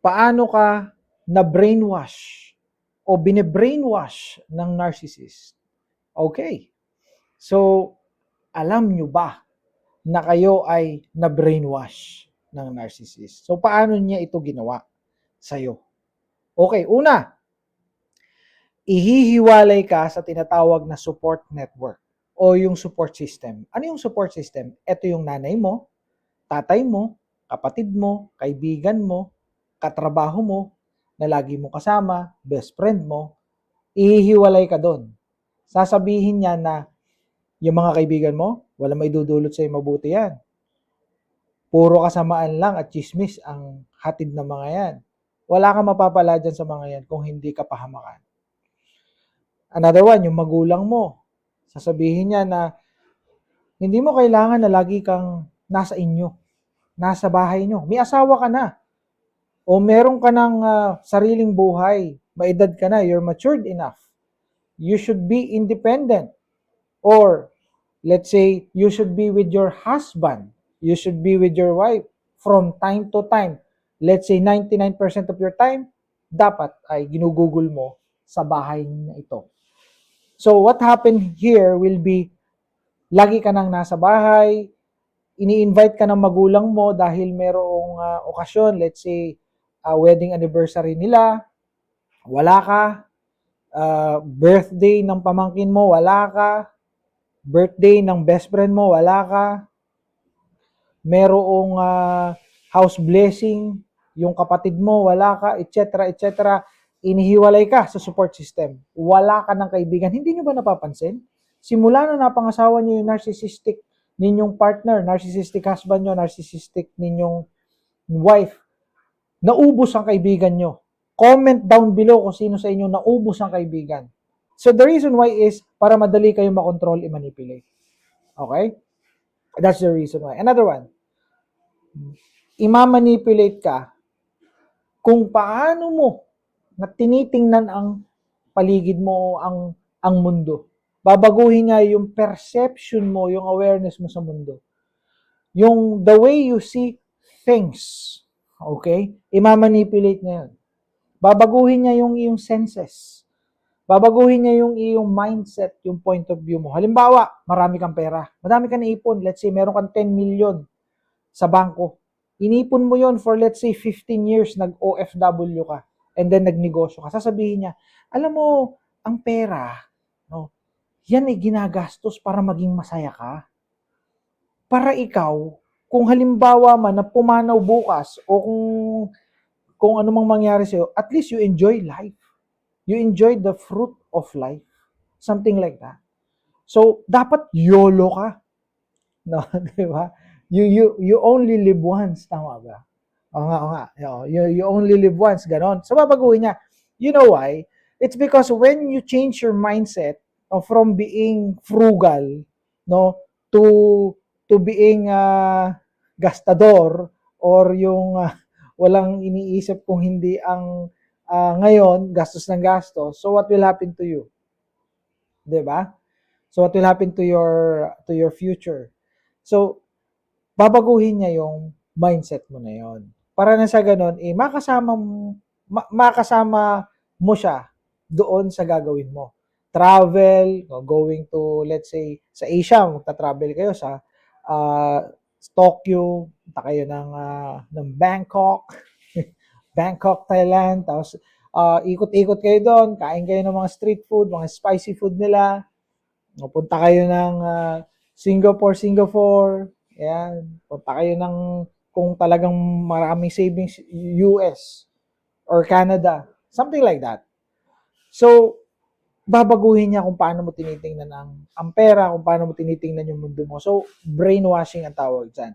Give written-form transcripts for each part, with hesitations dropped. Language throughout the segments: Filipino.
Paano ka na-brainwash o bine-brainwash ng narcissist? Okay. So, alam nyo ba na kayo ay na-brainwash ng narcissist? So, paano niya ito ginawa sa'yo? Okay, una, ihihiwalay ka sa tinatawag na support network o yung support system. Ano yung support system? Ito yung nanay mo, tatay mo, kapatid mo, kaibigan mo, katrabaho mo, na lagi mo kasama, best friend mo, ihihiwalay ka doon. Sasabihin niya na yung mga kaibigan mo, wala may dudulot sa'yo mabuti yan. Puro kasamaan lang at chismis ang hatid ng mga yan. Wala kang mapapala dyan sa mga yan kung hindi ka pahamakan. Another one, yung magulang mo. Sasabihin niya na hindi mo kailangan na lagi kang nasa inyo, nasa bahay nyo. May asawa ka na. O meron ka ng sariling buhay. Maedad ka na. You're matured enough. You should be independent. Or, let's say, you should be with your husband. You should be with your wife from time to time. Let's say 99% of your time, dapat ay ginugugol mo sa bahay na ito. So, what happened here will be, lagi ka nang nasa bahay, ini-invite ka ng magulang mo dahil merong okasyon, let's say, wedding anniversary nila, wala ka, birthday ng pamangkin mo, wala ka, birthday ng best friend mo, wala ka, merong house blessing, yung kapatid mo, wala ka, etc., etc., inihiwalay ka sa support system. Wala ka ng kaibigan. Hindi nyo ba napapansin? Simula na napangasawa nyo yung narcissistic ninyong partner, narcissistic husband nyo, narcissistic ninyong wife, naubos ang kaibigan nyo. Comment down below kung sino sa inyo naubos ang kaibigan. So the reason why is para madali kayo makontrol, i-manipulate. Okay? That's the reason why. Another one, i-manipulate ka kung paano mo na tinitingnan ang paligid mo, ang mundo. Babaguhin niya yung perception mo, yung awareness mo sa mundo. Yung the way you see things, okay? I-manipulate niya yun. Babaguhin niya yung iyong senses. Babaguhin niya yung iyong mindset, yung point of view mo. Halimbawa, marami kang pera. Madami kang naipon. Let's say, meron kang 10 million sa bangko. Inipon mo yon for let's say 15 years, nag-OFW ka, and then nagnegosyo ka. Sasabihin niya, alam mo, ang pera, no, yan ay ginagastos para maging masaya ka. Para ikaw, kung halimbawa man na pumanaw bukas o kung ano mang mangyari sa'yo, at least you enjoy life. You enjoy the fruit of life. Something like that. So, dapat YOLO ka. No, di ba? You only live once, tama ba? Oo nga. You only live once, ganon. So, babaguhin niya. You know why? It's because when you change your mindset from being frugal, no, to being gastador, or yung walang iniisip kung hindi ang ngayon, gastos ng gastos. So, what will happen to you? Diba? So, what will happen to your future? So, babaguhin niya yung mindset mo na yon. Para na sa ganun, makasama mo siya doon sa gagawin mo. Travel, going to, let's say, sa Asia, magta-travel kayo sa Tokyo, punta kayo ng Bangkok, Bangkok, Thailand, tapos ikot-ikot kayo doon, kain kayo ng mga street food, mga spicy food nila, punta kayo ng Singapore, ayan, punta kayo ng, kung talagang maraming savings, US or Canada, something like that. So, babaguhin niya kung paano mo tinitingnan ang pera, kung paano mo tinitingnan yung mundo mo. So, brainwashing ang tawag dyan.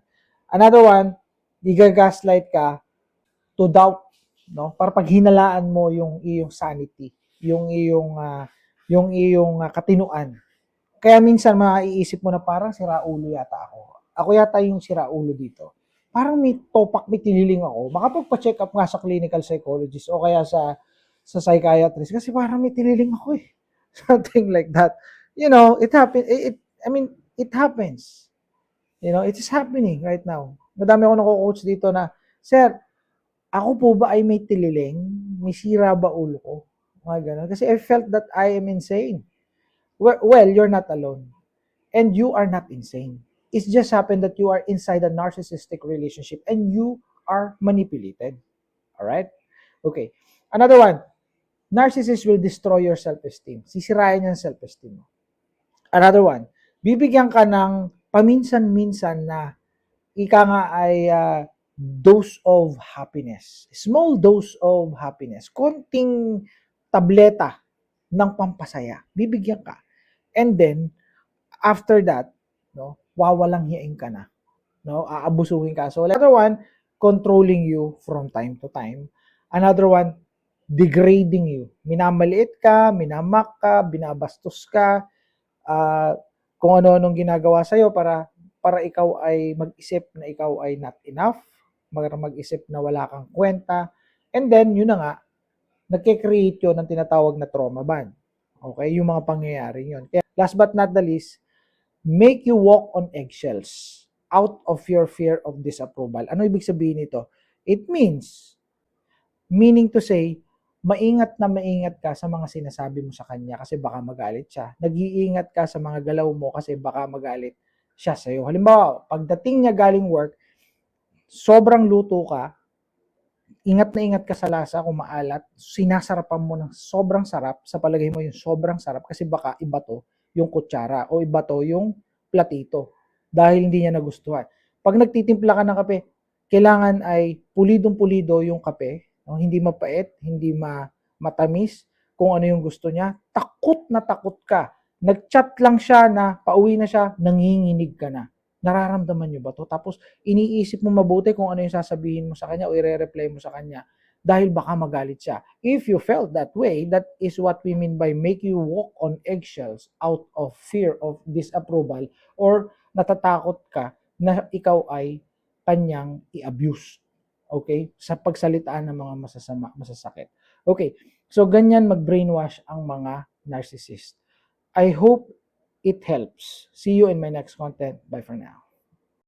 Another one, i-gaslight ka to doubt, no? Para paghinalaan mo yung iyong sanity, yung iyong katinuan. Kaya minsan maiisip mo na parang siraulo yata ako. Ako yata yung siraulo dito. Parang may topak, may tiniling ako. Makapagpa-check up nga sa clinical psychologist o kaya sa psychiatrist kasi parang may tiniling ako eh. Something like that. You know, it happens. It happens. You know, it is happening right now. Madami ako nako-coach dito na, Sir, ako po ba ay may tililing? May sira ba ulo ko? Mga ganun. Kasi I felt that I am insane. Well, you're not alone. And you are not insane. It's just happened that you are inside a narcissistic relationship and you are manipulated. Alright? Okay. Another one. Narcissist will destroy your self-esteem. Sisirayan niya ang self-esteem mo. Another one. Bibigyan ka ng paminsan-minsan na ika nga ay dose of happiness. Small dose of happiness. Konting tableta ng pampasaya. Bibigyan ka. And then, after that, no, wawalang hiyain ka na. No, aabusuhin ka. So, another one, controlling you from time to time. Another one, degrading you. Minamaliit ka, minamak ka, binabastos ka, kung ano-anong ginagawa sa'yo para ikaw ay mag-isip na ikaw ay not enough, mag-isip na wala kang kwenta, and then, yun na nga, nagke-create yun ng tinatawag na trauma bond. Okay? Yung mga pangyayari yun. Kaya, last but not the least, make you walk on eggshells out of your fear of disapproval. Ano ibig sabihin nito? It meaning to say, maingat na maingat ka sa mga sinasabi mo sa kanya kasi baka magalit siya. Nag-iingat ka sa mga galaw mo kasi baka magalit siya sa'yo. Halimbawa, pagdating niya galing work, sobrang luto ka, ingat na ingat ka sa lasa kung maalat, sinasarapan mo ng sobrang sarap, sa palagay mo yung sobrang sarap kasi baka iba to yung kutsara o iba to yung platito dahil hindi niya nagustuhan. Pag nagtitimpla ka ng kape, kailangan ay pulidong-pulido yung kape, no? Hindi mapait, hindi matamis, kung ano yung gusto niya. Takot na takot ka. Nag-chat lang siya na pauwi na siya, nanginginig ka na. Nararamdaman niyo ba to? Tapos iniisip mo mabuti kung ano yung sasabihin mo sa kanya o i-reply mo sa kanya dahil baka magalit siya. If you felt that way, that is what we mean by make you walk on eggshells out of fear of disapproval or natatakot ka na ikaw ay kanyang i-abuse. Okay? Sa pagsalitaan ng mga masasakit. Okay. So, ganyan mag-brainwash ang mga narcissist. I hope it helps. See you in my next content. Bye for now.